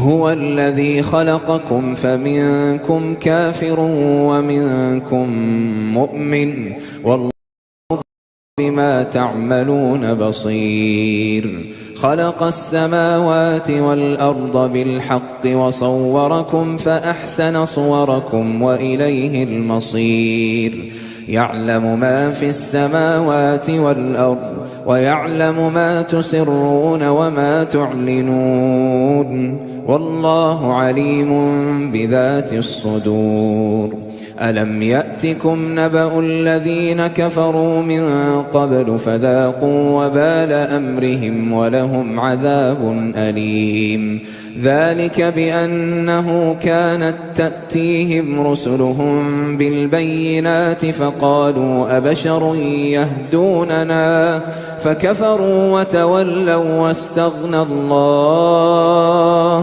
هو الذي خلقكم فمنكم كافر ومنكم مؤمن والله بما تعملون بصير. خلق السماوات والأرض بالحق وصوركم فأحسن صوركم وإليه المصير. يعلم ما في السماوات والأرض ويعلم ما تسرون وما تعلنون والله عليم بذات الصدور. ألم يأتكم نبأ الذين كفروا من قبل فذاقوا وبال أمرهم ولهم عذاب أليم. ذلك بأنه كانت تأتيهم رسلهم بالبينات فقالوا أبشر يهدوننا فكفروا وتولوا واستغنى الله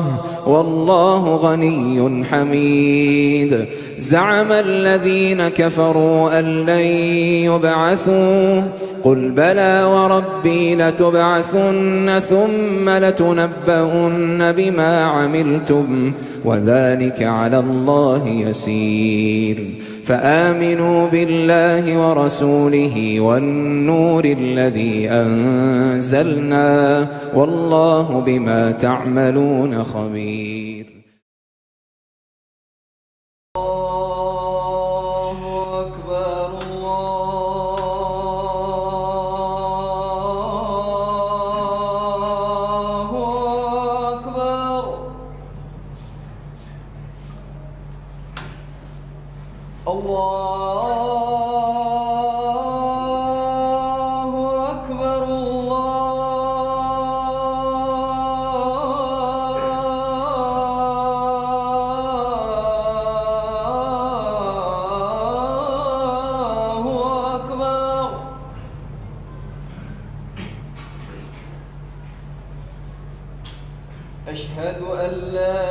والله غني حميد. زعم الذين كفروا أن لن يبعثوا قل بلى وربي لتبعثن ثم لتنبؤن بما عملتم وذلك على الله يسير. فآمنوا بالله ورسوله والنور الذي أنزلنا والله بما تعملون خبير. أشهد أن لا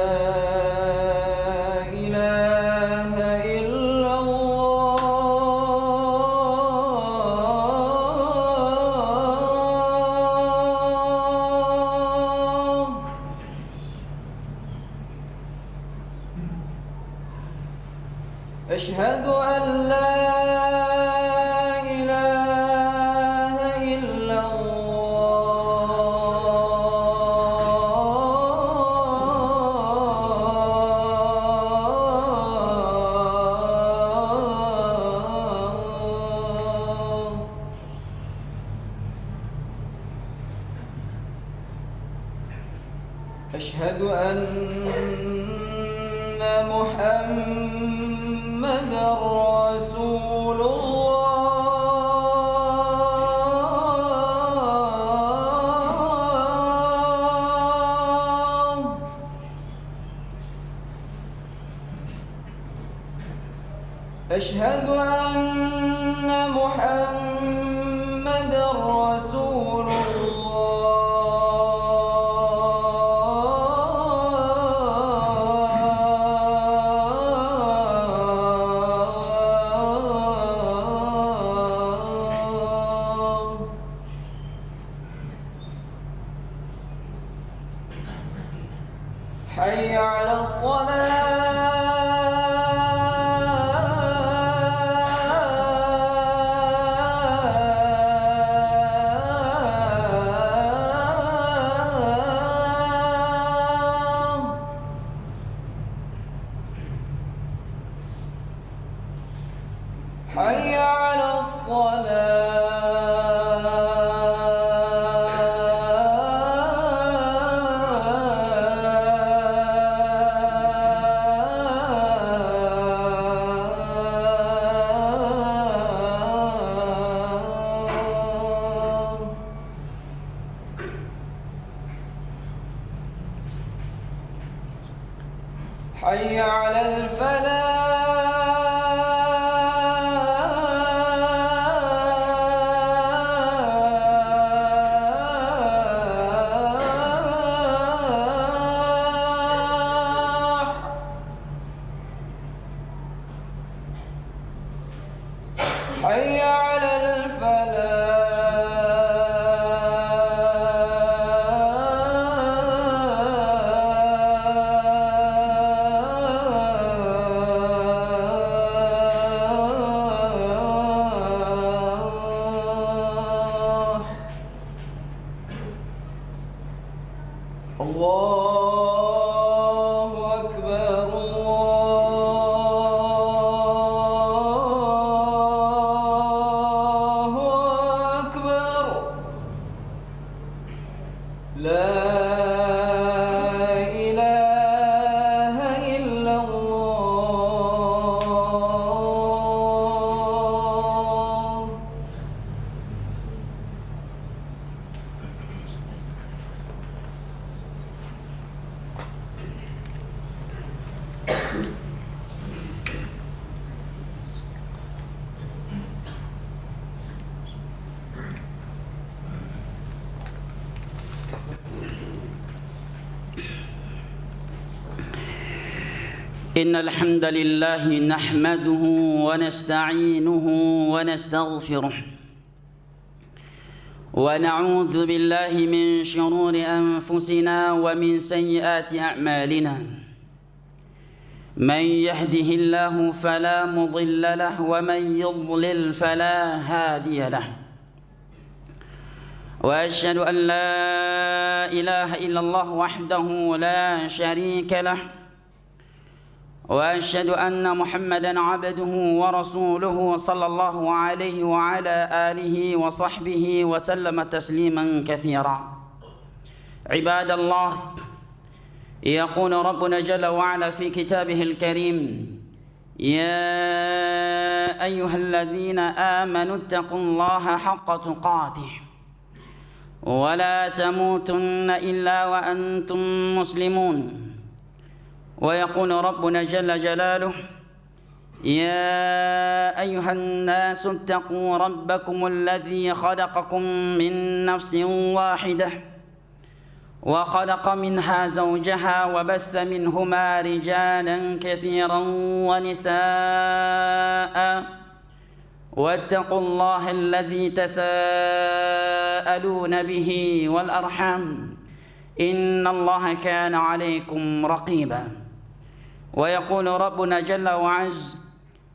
إله إلا الله. أشهد أن لا أشهد أن محمدًا رسول الله. أشهد أن محمدًا رسول حي على الصلاة. حي على حي على الفلاح. حي على الفلاح. إن الحمد لله نحمده ونستعينه ونستغفره ونعوذ بالله من شرور أنفسنا ومن سيئات أعمالنا من يهده الله فلا مضل له ومن يضلل فلا هادي له وأشهد أن لا إله إلا الله وحده لا شريك له وأشهد أن محمدًا عبده ورسوله صلى الله عليه وعلى آله وصحبه وسلم تسليمًا كثيرًا. عباد الله، يقول ربنا جل وعلا في كتابه الكريم: يا أيها الذين آمنوا اتقوا الله حق تقاته ولا تموتن إلا وأنتم مسلمون. ويقول ربنا جل جلاله: يا أيها الناس اتقوا ربكم الذي خلقكم من نفس واحدة وخلق منها زوجها وبث منهما رجالا كثيرا ونساء واتقوا الله الذي تساءلون به والأرحام إن الله كان عليكم رقيبا. ويقول ربنا جل وعز: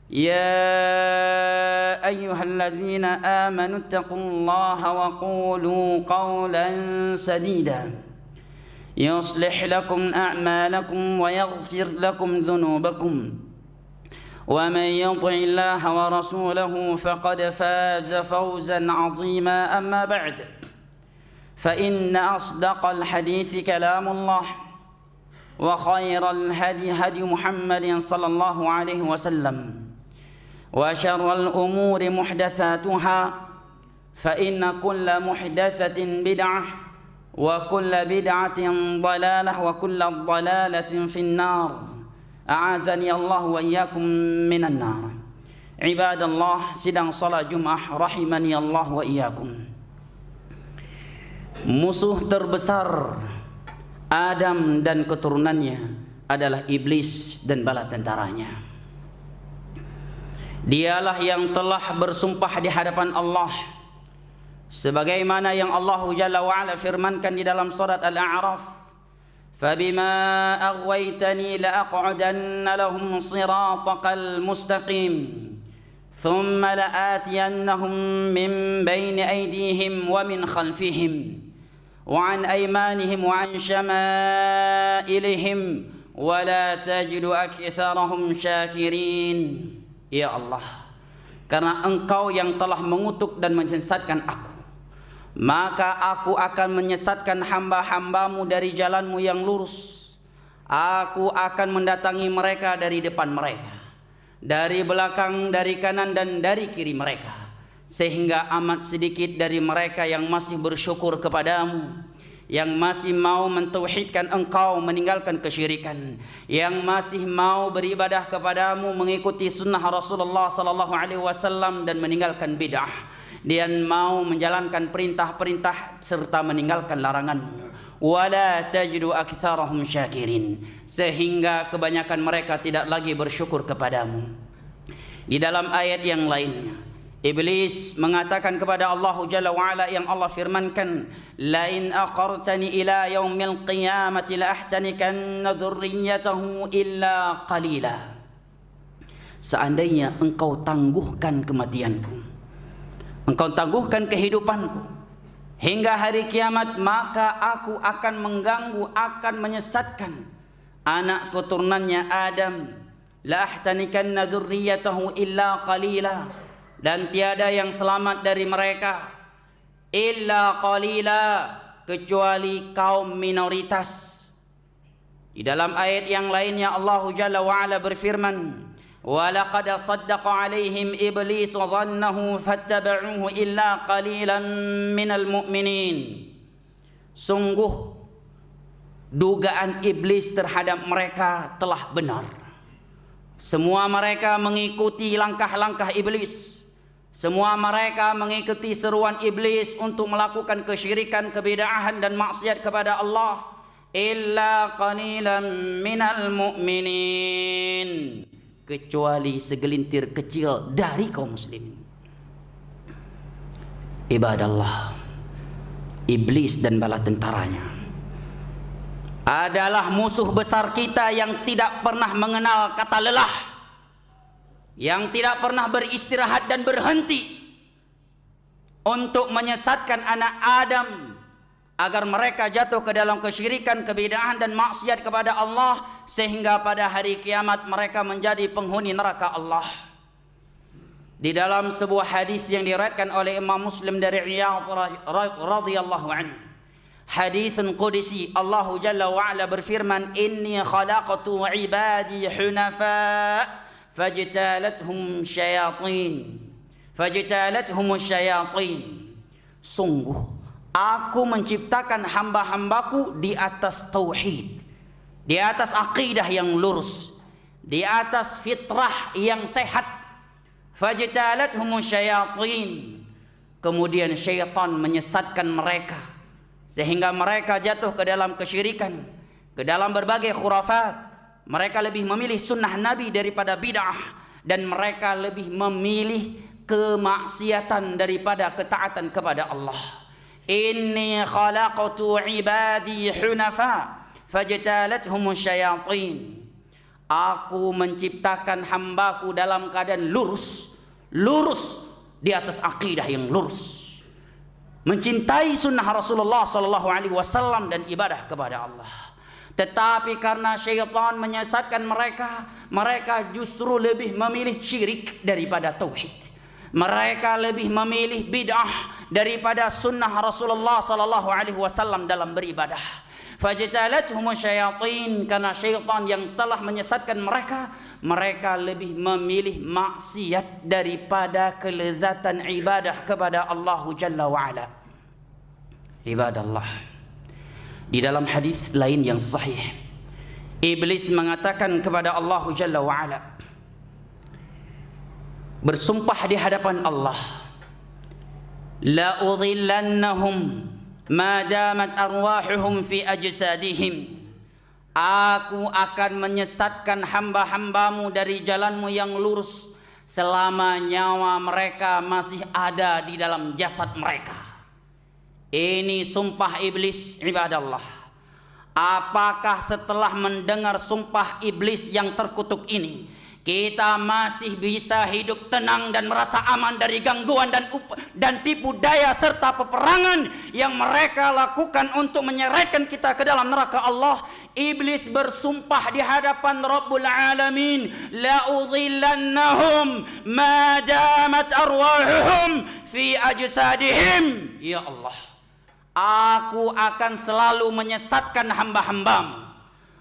يا أيها الذين آمنوا اتقوا الله وقولوا قولا سديدا يصلح لكم أعمالكم ويغفر لكم ذنوبكم ومن يطع الله ورسوله فقد فاز فوزا عظيما. أما بعد، فإن أصدق الحديث كلام الله وخير الهدي هدي محمد صلى الله عليه وسلم وشر الأمور محدثاتها فإن كل محدثة بدعة وكل بدعة ضلالة وكل ضلالة في النار. أعاذني الله وإياكم من النار. عباد الله، sidang salat Jumat rahimani Allah wa iyyakum. Musuh terbesar Adam dan keturunannya adalah iblis dan bala tentaranya. Dialah yang telah bersumpah di hadapan Allah, sebagaimana yang Allah Jalla wa'ala firmankan di dalam surat Al-A'raf: "Fabima aghwaytani la'aq'udanna lahum siratakal mustaqim, thumma la'atiyannahum min bayni aydihim wa min khalfihim وعن أيمانهم وعن شمائلهم ولا تجد أكثرهم شاكرين." Ya Allah, karena Engkau yang telah mengutuk dan menyesatkan aku, maka aku akan menyesatkan hamba-hambamu dari jalanmu yang lurus. Aku akan mendatangi mereka dari depan mereka, dari belakang, dari kanan dan dari kiri mereka, sehingga amat sedikit dari mereka yang masih bersyukur kepadamu, yang masih mau mentauhidkan Engkau, meninggalkan kesyirikan, yang masih mau beribadah kepadamu, mengikuti sunnah Rasulullah sallallahu alaihi wasallam dan meninggalkan bid'ah, dan mau menjalankan perintah-perintah serta meninggalkan laranganmu. Wala tajidu aktsarahum syakirin, sehingga kebanyakan mereka tidak lagi bersyukur kepadamu. Di dalam ayat yang lainnya, Iblis mengatakan kepada Allah Jalla wa'ala yang Allah firmankan: "Lain akhartani ila yaumil qiyamati la ahtanikanna dzurriyyatahu illa qalila." Seandainya engkau tangguhkan kematianku, engkau tangguhkan kehidupanku hingga hari kiamat, maka aku akan mengganggu, akan menyesatkan anak keturunannya Adam. La ahtanikanna dzurriyyatahu illa qalila, dan tiada yang selamat dari mereka illa qalila, kecuali kaum minoritas. Di dalam ayat yang lainnya Allah Jalla wa'ala berfirman: "Wa laqad saddaqa 'alaihim iblis dhannahu fattaba'uhu illa qalilan minal mu'minin." Sungguh dugaan iblis terhadap mereka telah benar. Semua mereka mengikuti langkah-langkah iblis. Semua mereka mengikuti seruan iblis untuk melakukan kesyirikan, kebid'ahan dan maksiat kepada Allah. Illa qalilan minal mu'minin, kecuali segelintir kecil dari kaum muslimin. Ibadallah, iblis dan bala tentaranya adalah musuh besar kita yang tidak pernah mengenal kata lelah, yang tidak pernah beristirahat dan berhenti untuk menyesatkan anak Adam agar mereka jatuh ke dalam kesyirikan, kebid'ahan dan maksiat kepada Allah, sehingga pada hari kiamat mereka menjadi penghuni neraka Allah. Di dalam sebuah hadis yang diriwayatkan oleh Imam Muslim dari Iyadh radhiyallahu anhu, haditsun qudsi, Allah Jalla wa Ala berfirman, inni khalaqtu ibadi hunafa fajtalathum syayatin. Sungguh aku menciptakan hamba-hambaku di atas tauhid, di atas akidah yang lurus, di atas fitrah yang sehat. Fajtalathum syayatin, kemudian syaitan menyesatkan mereka sehingga mereka jatuh ke dalam kesyirikan, ke dalam berbagai khurafat. Mereka lebih memilih sunnah Nabi daripada bid'ah, dan mereka lebih memilih kemaksiatan daripada ketaatan kepada Allah. Inni khalaqtu ibadi hunafa fajtalathum syayatin. Aku menciptakan hambaku dalam keadaan lurus di atas akidah yang lurus, mencintai sunnah Rasulullah sallallahu alaihi wasallam dan ibadah kepada Allah. Tetapi karena syaitan menyesatkan mereka, mereka justru lebih memilih syirik daripada tauhid. Mereka lebih memilih bid'ah daripada sunnah Rasulullah sallallahu alaihi wasallam dalam beribadah. Fajtalathum syayatin, karena syaitan yang telah menyesatkan mereka, mereka lebih memilih maksiat daripada kelezatan ibadah kepada Allah Jalla wa Ala. Ibadallah, di dalam hadis lain yang sahih, iblis mengatakan kepada Allah Jalla wa Ala, bersumpah di hadapan Allah, la udhillannahum ma damat arwahuhum fi ajsadihim. Aku akan menyesatkan hamba-hambamu dari jalanmu yang lurus selama nyawa mereka masih ada di dalam jasad mereka. Ini sumpah iblis, ibadallah. Apakah setelah mendengar sumpah iblis yang terkutuk ini, kita masih bisa hidup tenang dan merasa aman dari gangguan dan tipu daya serta peperangan yang mereka lakukan untuk menyeretkan kita ke dalam neraka Allah? Iblis bersumpah di hadapan Rabbul Alamin, la udhillannahum ma damat arwahuhum fi ajsadihim. Ya Allah, aku akan selalu menyesatkan hamba-hambamu.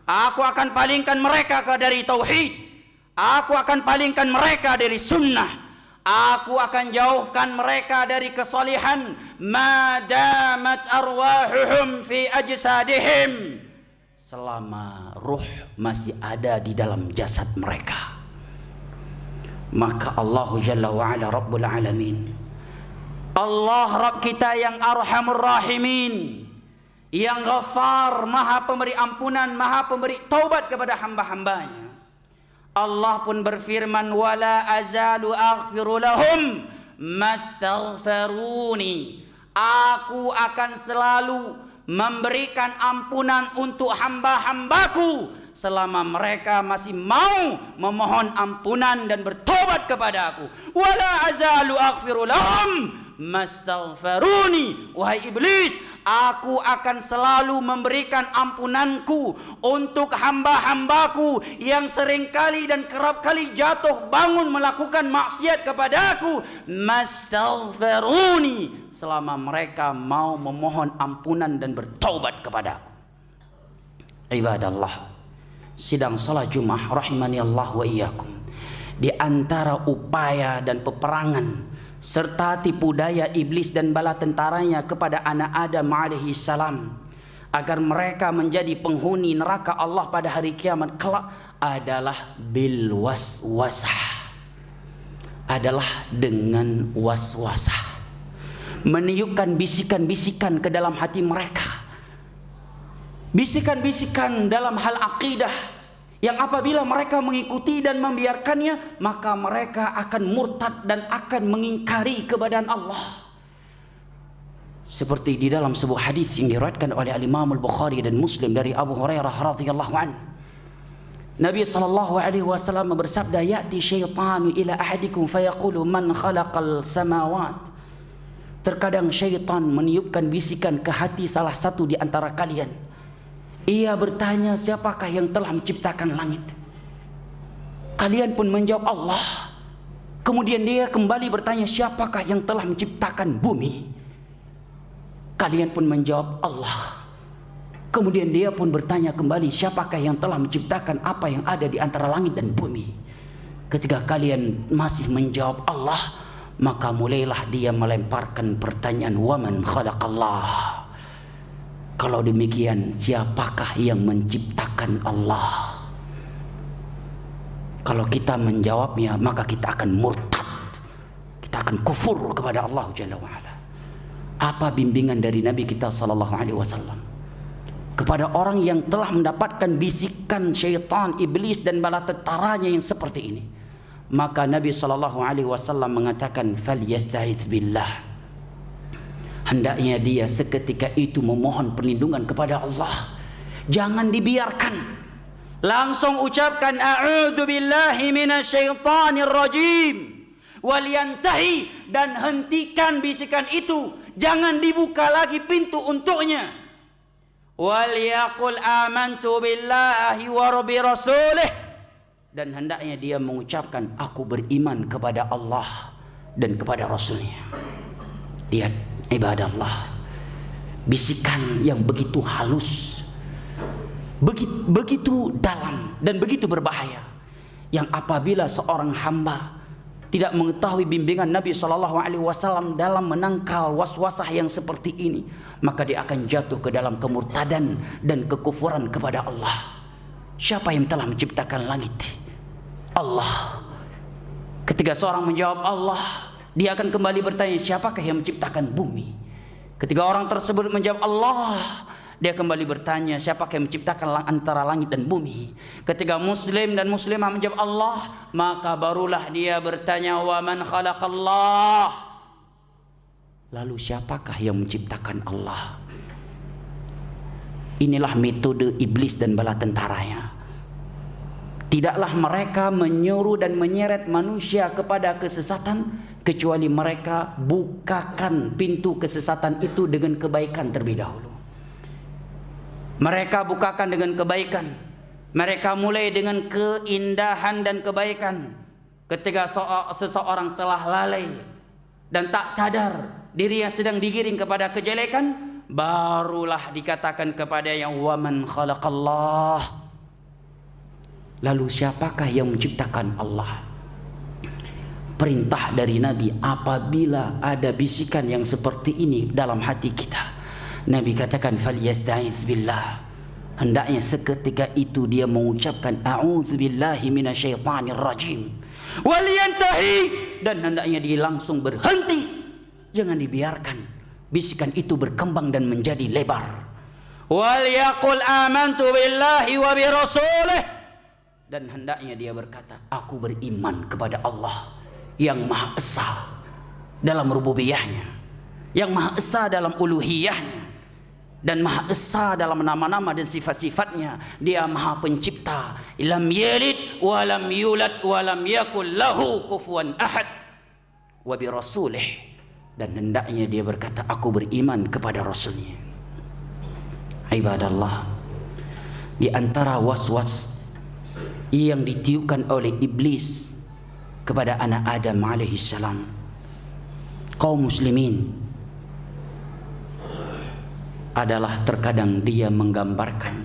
Aku akan palingkan mereka dari tauhid. Aku akan palingkan mereka dari sunnah. Aku akan jauhkan mereka dari kesalihan. Madamat arwahuhum fi ajsadihim, selama ruh masih ada di dalam jasad mereka. Maka Allah Jalla wa Ala Rabbul Alamin, Allah Rabb kita yang Arhamur Rahimin, yang Ghaffar, maha pemberi ampunan, maha pemberi taubat kepada hamba-hambanya, Allah pun berfirman, wala azalu aghfiru lahum mastaghfaruni. Aku akan selalu memberikan ampunan untuk hamba-hambaku selama mereka masih mau memohon ampunan dan bertobat kepada aku. Wala azalu aghfiru lahum mastaghfaruni. Wahai iblis, aku akan selalu memberikan ampunanku untuk hamba-hambaku yang seringkali dan kerap kali jatuh bangun melakukan maksiat kepadaku. Mastaghfaruni, selama mereka mau memohon ampunan dan bertaubat kepadaku. Ibadallah, sidang salat Jumat rahimani Allah wa iyyakum, di antara upaya dan peperangan serta tipu daya iblis dan bala tentaranya kepada anak Adam alaihi salam agar mereka menjadi penghuni neraka Allah pada hari kiamat kelak adalah bil waswasah, adalah dengan waswasah, meniupkan bisikan-bisikan ke dalam hati mereka, bisikan-bisikan dalam hal akidah yang apabila mereka mengikuti dan membiarkannya, maka mereka akan murtad dan akan mengingkari keberadaan Allah. Seperti di dalam sebuah hadis yang diriwayatkan oleh Imam Al-Bukhari dan Muslim dari Abu Hurairah radhiyallahu anhu, Nabi sallallahu alaihi wasallam bersabda, "Ya'ti syaitanu ila ahadikum fayaqulu man khalaqal samawat." Terkadang syaitan meniupkan bisikan ke hati salah satu di antara kalian. Ia bertanya, siapakah yang telah menciptakan langit? Kalian pun menjawab Allah. Kemudian dia kembali bertanya, siapakah yang telah menciptakan bumi? Kalian pun menjawab Allah. Kemudian dia pun bertanya kembali, siapakah yang telah menciptakan apa yang ada di antara langit dan bumi? Ketika kalian masih menjawab Allah, maka mulailah dia melemparkan pertanyaan, waman khalaqallah. Kalau demikian, siapakah yang menciptakan Allah? Kalau kita menjawabnya, maka kita akan murtad, kita akan kufur kepada Allah Jalla wa'ala. Apa bimbingan dari Nabi kita sallallahu alaihi wasallam kepada orang yang telah mendapatkan bisikan syaitan, iblis dan bala tentaranya yang seperti ini? Maka Nabi sallallahu alaihi wasallam mengatakan, "Falyasta'idz billah." Hendaknya dia seketika itu memohon perlindungan kepada Allah. Jangan dibiarkan. Langsung ucapkan, "A'udzu billahi minasyaitonir rajim." Waliyantahi, dan hentikan bisikan itu. Jangan dibuka lagi pintu untuknya. Waliyaqul amantu billahi wa rabbi rasulih. Dan hendaknya dia mengucapkan, aku beriman kepada Allah dan kepada Rasulnya. Lihat ibadah Allah, bisikan yang begitu halus, begitu dalam dan begitu berbahaya, yang apabila seorang hamba tidak mengetahui bimbingan Nabi SAW dalam menangkal waswasah yang seperti ini, maka dia akan jatuh ke dalam kemurtadan dan kekufuran kepada Allah. Siapa yang telah menciptakan langit? Allah. Ketika seorang menjawab Allah, dia akan kembali bertanya, siapakah yang menciptakan bumi? Ketika orang tersebut menjawab Allah, dia kembali bertanya, siapakah yang menciptakan antara langit dan bumi? Ketika muslim dan muslimah menjawab Allah, maka barulah dia bertanya, wa man khalaqallah? Lalu siapakah yang menciptakan Allah? Inilah metode iblis dan bala tentaranya. Tidaklah mereka menyuruh dan menyeret manusia kepada kesesatan, kecuali mereka bukakan pintu kesesatan itu dengan kebaikan terlebih dahulu. Mereka bukakan dengan kebaikan. Mereka mulai dengan keindahan dan kebaikan. Ketika seseorang telah lalai dan tak sadar dirinya sedang digiring kepada kejelekan, barulah dikatakan kepada yang waman khalaqallah. Lalu siapakah yang menciptakan Allah? Perintah dari Nabi, apabila ada bisikan yang seperti ini dalam hati kita, Nabi katakan falyasta'idz billah. Hendaknya seketika itu dia mengucapkan a'udzu billahi minasyaitonir rajim. Waliyantahi, dan hendaknya dia langsung berhenti. Jangan dibiarkan bisikan itu berkembang dan menjadi lebar. Waliyaqul amantu billahi wa bi rasulih. Dan hendaknya dia berkata, aku beriman kepada Allah yang Maha Esa dalam rububiyahnya, yang Maha Esa dalam uluhiyahnya, dan Maha Esa dalam nama-nama dan sifat-sifatnya. Dia Maha Pencipta. Lam yalid wa lam yulad wa lam yakul lahu kufuwan ahad. Wa bi rasulih, dan hendaknya dia berkata, aku beriman kepada Rasulnya. Ibadallah, di antara was-was yang ditiupkan oleh iblis kepada anak Adam alaihissalam, kaum muslimin, adalah terkadang dia menggambarkan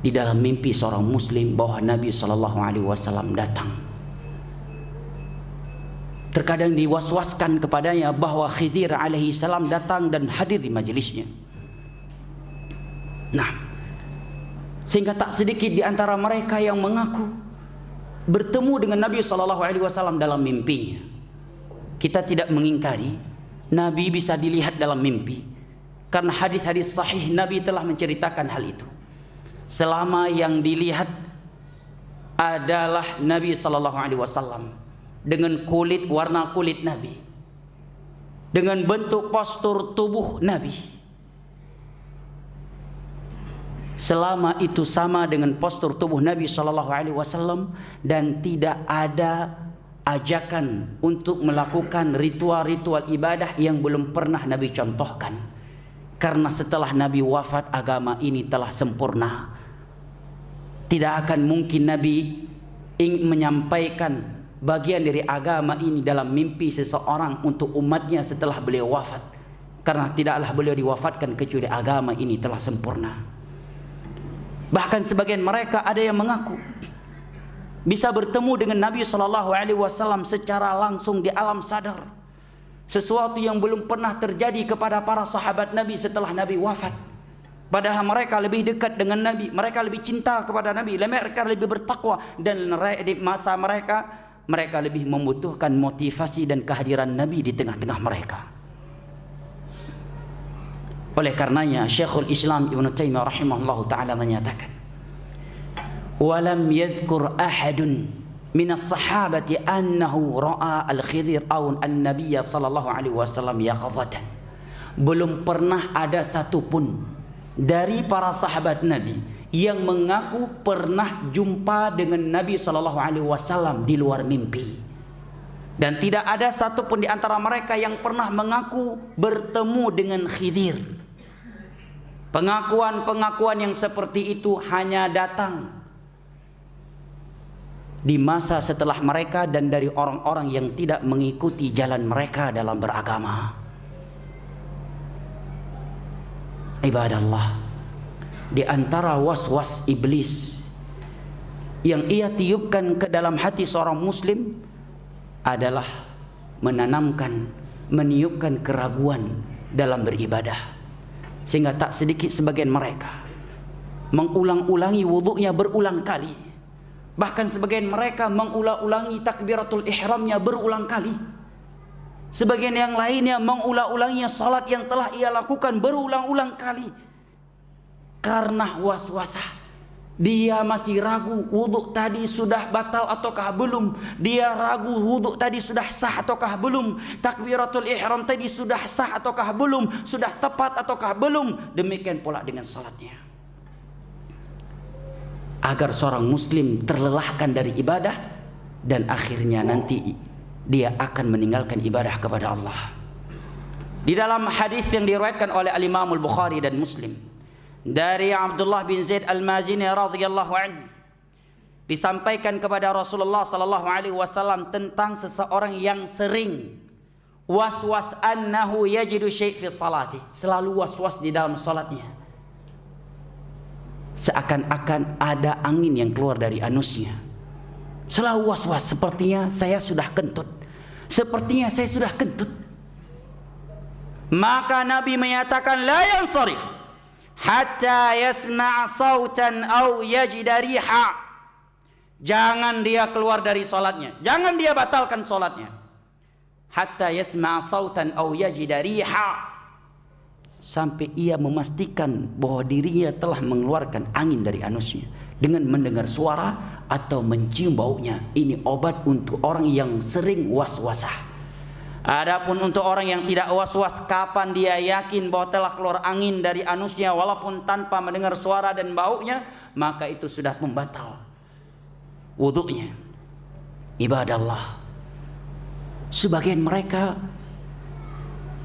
di dalam mimpi seorang muslim bahwa Nabi SAW datang. Terkadang diwaswaskan kepadanya bahwa Khidir alaihissalam datang dan hadir di majelisnya. Nah, sehingga tak sedikit di antara mereka yang mengaku bertemu dengan Nabi SAW dalam mimpinya. Kita tidak mengingkari Nabi bisa dilihat dalam mimpi, karena hadis-hadis sahih Nabi telah menceritakan hal itu. Selama yang dilihat adalah Nabi SAW dengan kulit, warna kulit Nabi, dengan bentuk postur tubuh Nabi, selama itu sama dengan postur tubuh Nabi SAW, dan tidak ada ajakan untuk melakukan ritual-ritual ibadah yang belum pernah Nabi contohkan. Karena setelah Nabi wafat, agama ini telah sempurna. Tidak akan mungkin Nabi ingin menyampaikan bagian dari agama ini dalam mimpi seseorang untuk umatnya setelah beliau wafat, karena tidaklah beliau diwafatkan kecuali agama ini telah sempurna. Bahkan sebagian mereka ada yang mengaku bisa bertemu dengan Nabi SAW secara langsung di alam sadar, sesuatu yang belum pernah terjadi kepada para sahabat Nabi setelah Nabi wafat. Padahal mereka lebih dekat dengan Nabi, mereka lebih cinta kepada Nabi, mereka lebih bertakwa, dan di masa mereka lebih membutuhkan motivasi dan kehadiran Nabi di tengah-tengah mereka. Oleh karenanya Syekhul Islam Ibnu Taimiyah rahimahullahu taala menyatakan, "Walam yadhkur ahadun min as-sahabati annahu ra'a al-Khidir aw an-nabiy sallallahu alaihi wasallam yaqadatan." Belum pernah ada satupun dari para sahabat Nabi yang mengaku pernah jumpa dengan Nabi sallallahu alaihi wasallam di luar mimpi. Dan tidak ada satupun di antara mereka yang pernah mengaku bertemu dengan Khidir. Pengakuan-pengakuan yang seperti itu hanya datang di masa setelah mereka dan dari orang-orang yang tidak mengikuti jalan mereka dalam beragama. Ibadallah, di antara was-was iblis yang ia tiupkan ke dalam hati seorang muslim adalah meniupkan keraguan dalam beribadah. Sehingga tak sedikit sebagian mereka mengulang-ulangi wudunya berulang kali. Bahkan sebagian mereka mengulang-ulangi takbiratul ihramnya berulang kali. Sebagian yang lainnya mengulang-ulangi salat yang telah ia lakukan berulang-ulang kali. Karena was-wasah, dia masih ragu wuduk tadi sudah batal ataukah belum. Dia ragu wuduk tadi sudah sah ataukah belum. Takbiratul ihram tadi sudah sah ataukah belum. Sudah tepat ataukah belum. Demikian pula dengan salatnya. Agar seorang muslim terlelahkan dari ibadah, dan akhirnya nanti dia akan meninggalkan ibadah kepada Allah. Di dalam hadis yang diriwayatkan oleh Al-Imam Al-Bukhari dan Muslim dari Abdullah bin Zaid Al-Mazini radhiyallahu anhu, disampaikan kepada Rasulullah sallallahu alaihi wasallam tentang seseorang yang sering was-was annahu yajidu syai' fi salati, selalu was-was di dalam salatnya, seakan-akan ada angin yang keluar dari anusnya. Selalu was-was, sepertinya saya sudah kentut, sepertinya saya sudah kentut. Maka Nabi menyatakan la yansarif hatta yasma' sautan aw yajida riha. Jangan dia keluar dari salatnya, jangan dia batalkan salatnya hatta yasma' sautan aw yajida riha, sampai ia memastikan bahwa dirinya telah mengeluarkan angin dari anusnya dengan mendengar suara atau mencium baunya. Ini obat untuk orang yang sering was-wasah. Adapun untuk orang yang tidak was-was, kapan dia yakin bahwa telah keluar angin dari anusnya walaupun tanpa mendengar suara dan baunya, maka itu sudah membatal wudunya. Ibadallah, sebagian mereka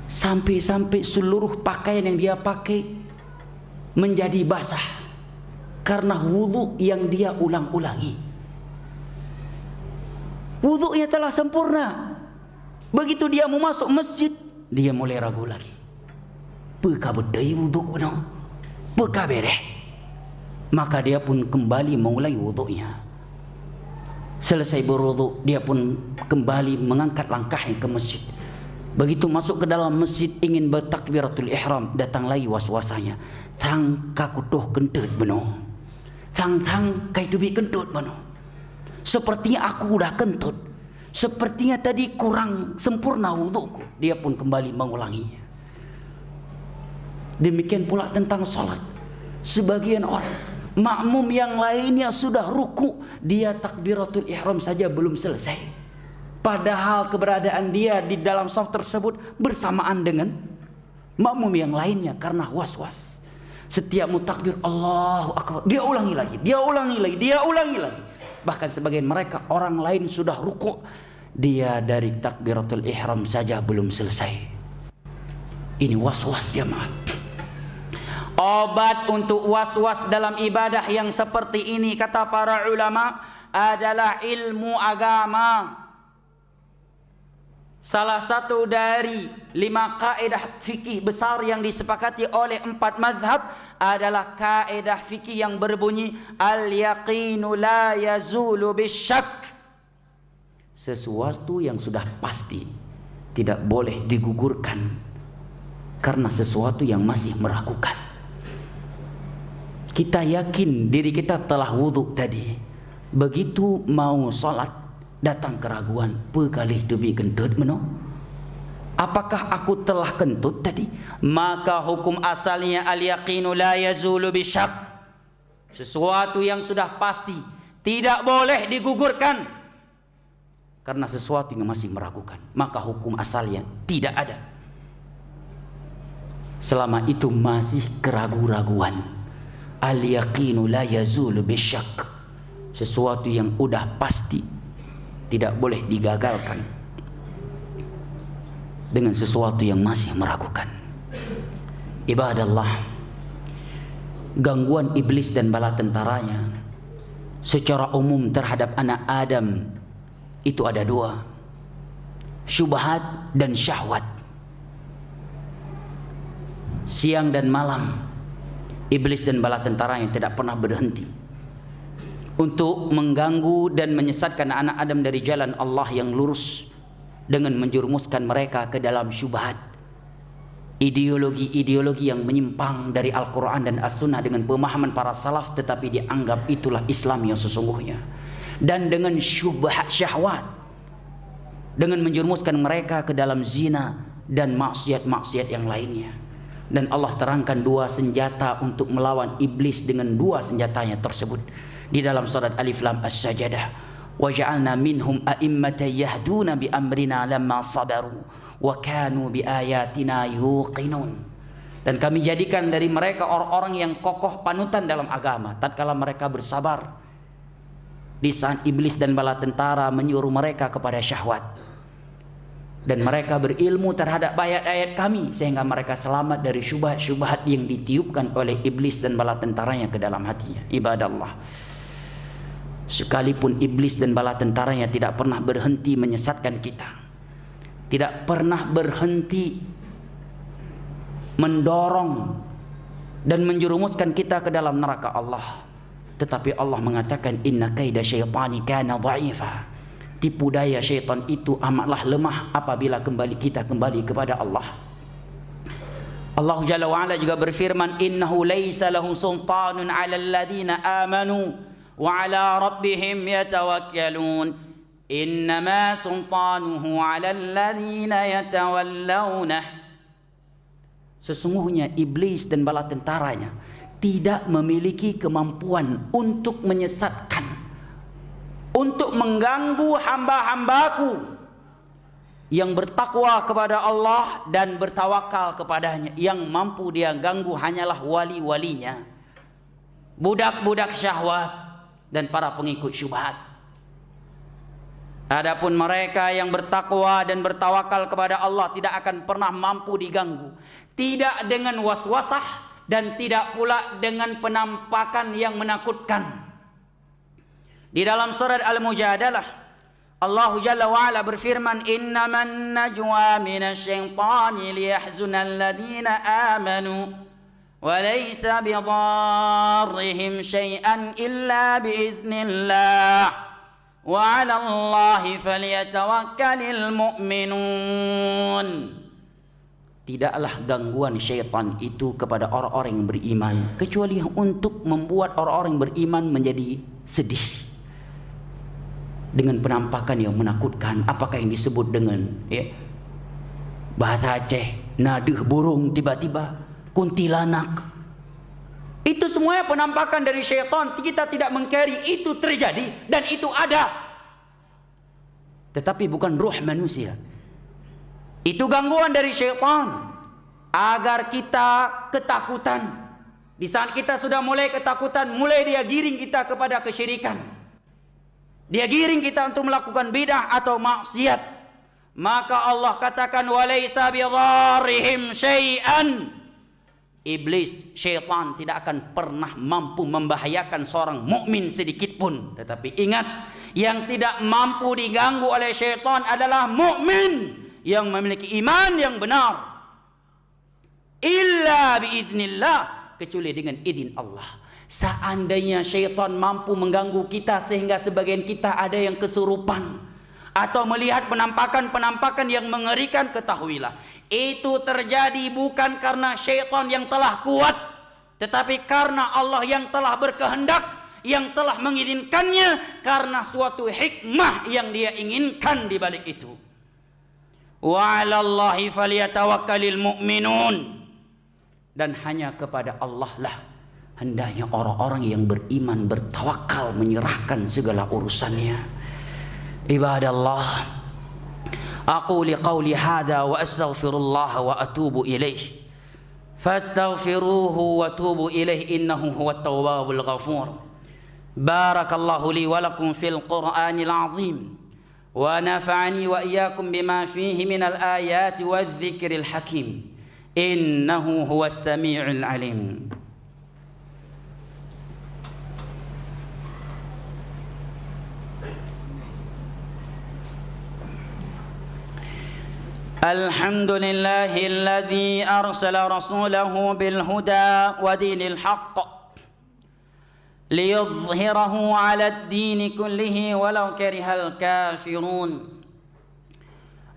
sampai-sampai seluruh pakaian yang dia pakai menjadi basah karena wudu yang dia ulang-ulangi. Wudunya telah sempurna. Begitu dia mau masuk masjid, dia mulai ragu lagi. Peka bedai wudu no, peka bereh. Maka dia pun kembali mengulangi wudunya. Selesai berwudu, dia pun kembali mengangkat langkahnya ke masjid. Begitu masuk ke dalam masjid ingin bertakbiratul ihram, datang lagi was-wasanya. Thang kakutuh kentut beno. Thang kai dubi kentut beno. Sepertinya aku udah kentut. Sepertinya tadi kurang sempurna wuduku. Dia pun kembali mengulanginya. Demikian pula tentang salat. Sebagian orang makmum yang lainnya sudah ruku, dia takbiratul ihram saja belum selesai. Padahal keberadaan dia di dalam shaf tersebut bersamaan dengan makmum yang lainnya karena was-was. Setiap mutakbir Allahu Akbar, dia ulangi lagi, dia ulangi lagi, dia ulangi lagi. Bahkan sebagian mereka orang lain sudah ruku, dia dari takbiratul ihram saja belum selesai. Ini was-was jamaah. Obat untuk was-was dalam ibadah yang seperti ini kata para ulama adalah ilmu agama. Salah satu dari 5 kaedah fikih besar yang disepakati oleh 4 mazhab adalah kaedah fikih yang berbunyi al-yaqinu la yazulu bisyak. Sesuatu yang sudah pasti tidak boleh digugurkan karena sesuatu yang masih meragukan. Kita yakin diri kita telah wudhu tadi, begitu mau sholat datang keraguan, pekalih dubi kentut meno. Apakah aku telah kentut tadi? Maka hukum asalnya al-yaqinu la yazulu bisyak. Sesuatu yang sudah pasti tidak boleh digugurkan karena sesuatu yang masih meragukan. Maka hukum asalnya tidak ada. Selama itu masih keraguan-raguan. Al-yaqinu la yazulu bisyak. Sesuatu yang udah pasti tidak boleh digagalkan dengan sesuatu yang masih meragukan. Ibadallah, gangguan iblis dan bala tentaranya secara umum terhadap anak Adam itu ada 2, syubhat dan syahwat. Siang dan malam iblis dan bala tentaranya tidak pernah berhenti untuk mengganggu dan menyesatkan anak Adam dari jalan Allah yang lurus dengan menjerumuskan mereka ke dalam syubhat, ideologi-ideologi yang menyimpang dari Al-Quran dan As-Sunnah dengan pemahaman para salaf, tetapi dianggap itulah Islam yang sesungguhnya. Dan dengan syubhat syahwat, dengan menjerumuskan mereka ke dalam zina dan maksiat-maksiat yang lainnya. Dan Allah terangkan 2 senjata untuk melawan iblis dengan 2 senjatanya tersebut di dalam surat Alif Lam As-Sajdah. Wa ja'alna minhum a'immatan yahduna bi amrina lamma sabaru wa kanu bi ayatina yuqinun. Dan kami jadikan dari mereka orang-orang yang kokoh panutan dalam agama tatkala mereka bersabar di saat iblis dan bala tentara menyuruh mereka kepada syahwat. Dan mereka berilmu terhadap ayat-ayat kami sehingga mereka selamat dari syubhat-syubhat yang ditiupkan oleh iblis dan bala tentaranya ke dalam hatinya. Ibadallah, sekalipun iblis dan bala tentaranya tidak pernah berhenti menyesatkan kita, tidak pernah berhenti mendorong dan menjerumuskan kita ke dalam neraka Allah, tetapi Allah mengatakan inna kaida syaitani kana dha'ifa. Tipu daya syaitan itu amatlah lemah apabila kita kembali kepada Allah. Allah Jalla wa Ala juga berfirman innahu laisa lahu sultanun 'alal ladzina amanu wa 'ala rabbihim yatawakkalun innama sultanuhu 'alal ladzina yatawallawna. Sesungguhnya iblis dan bala tentaranya tidak memiliki kemampuan untuk menyesatkan, untuk mengganggu hamba-hambaku yang bertakwa kepada Allah dan bertawakal kepadanya. Yang mampu dia ganggu hanyalah wali-walinya, budak-budak syahwat dan para pengikut syubhat. Adapun mereka yang bertakwa dan bertawakal kepada Allah tidak akan pernah mampu diganggu, tidak dengan waswasah dan tidak pula dengan penampakan yang menakutkan. Di dalam surat Al-Mujadalah Allah Jalla wa Ala berfirman innaman najwa minasyaitani liyahzunal ladzina amanu wa laysa bidarrihim syai'an illa biiznillah wa 'alallahi falyatawakkalul mu'minun. Tidaklah gangguan syaitan itu kepada orang-orang yang beriman kecuali untuk membuat orang-orang beriman menjadi sedih dengan penampakan yang menakutkan. Apakah yang disebut dengan bahasa Aceh, naduh burung tiba-tiba, kuntilanak. Itu semuanya penampakan dari syaitan. Kita tidak mengkari itu terjadi dan itu ada, tetapi bukan ruh manusia. Itu gangguan dari syaitan agar kita ketakutan. Di saat kita sudah mulai ketakutan, mulai dia giring kita kepada kesyirikan, dia giring kita untuk melakukan bidah atau maksiat. Maka Allah katakan walaisa bidharrihim syai'an. Iblis, syaitan tidak akan pernah mampu membahayakan seorang mukmin sedikit pun. Tetapi ingat, yang tidak mampu diganggu oleh syaitan adalah mukmin yang memiliki iman yang benar. Illa biiznillah, kecuali dengan izin Allah. Seandainya syaitan mampu mengganggu kita sehingga sebagian kita ada yang kesurupan atau melihat penampakan-penampakan yang mengerikan, ketahuilah itu terjadi bukan karena syaitan yang telah kuat, tetapi karena Allah yang telah berkehendak, yang telah mengizinkannya, karena suatu hikmah yang dia inginkan di balik itu. Wa 'alallahi falyatawakkalul mu'minun. Dan hanya kepada Allah lah hendaknya orang-orang yang beriman bertawakal, menyerahkan segala urusannya. Ibadallah, aqulu qawli hadha wa astaghfirullah wa atubu ilaih. Fastaghfiruhu wa tubu ilaih innahu huwat tawwabul ghafur. Barakallahu li wa lakum fil Qur'anil azim wa nafa'ani wa iyyakum bima fihi minal ayati wadh-dhikril hakim. Innahu huwas sami'ul alim. Alhamdulillahi alladhi arsala rasulahu bil huda wa dinil haqq liyudhhirahu 'ala ad-din kullihi walau karihal kafirun.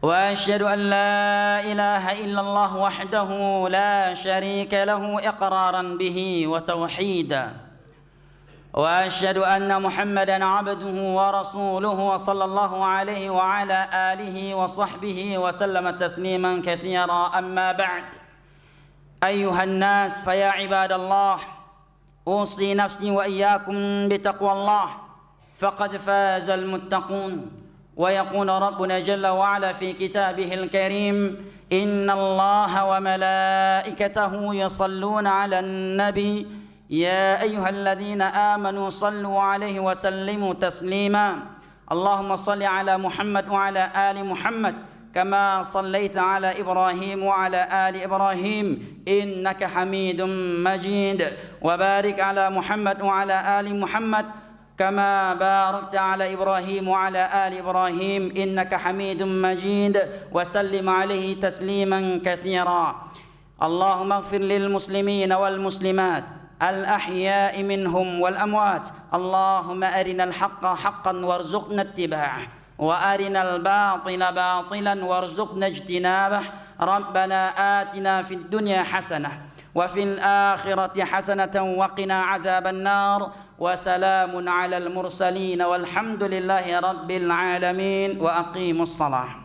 Wa asyhadu an la ilaha illallah wahdahu la syarika lahu iqraran bihi wa tauhida. Wa asyhadu anna Muhammadan 'abduhu wa rasuluhu wa sallallahu alaihi wa ala alihi wa sahbihi wa sallama tasliman katsira. Amma ba'd. Ayyuhan nas fa ya ibadallah, usi nafsi wa iyyakum bitaqwallah faqad fazal muttaqun. ويقول ربنا جل وعلا في كتابه الكريم إن الله وملائكته يصلون على النبي يا أيها الذين آمنوا صلوا عليه وسلموا تسليما. اللهم صل على محمد وعلى آل محمد كما صليت على إبراهيم وعلى آل إبراهيم إنك حميد مجيد. وبارك على محمد وعلى آل محمد كما باركت على إبراهيم وعلى آل إبراهيم إنك حميد مجيد. وسلم عليه تسليما كثيرا. اللهم اغفر للمسلمين والمسلمات الأحياء منهم والأموات. اللهم أرنا الحق حقا وارزقنا اتباعه وأرنا الباطل باطلا وارزقنا اجتنابه. ربنا آتنا في الدنيا حسنة وفي الآخرة حسنة وقنا عذاب النار. وسلام على المرسلين والحمد لله رب العالمين. وأقيموا الصلاة.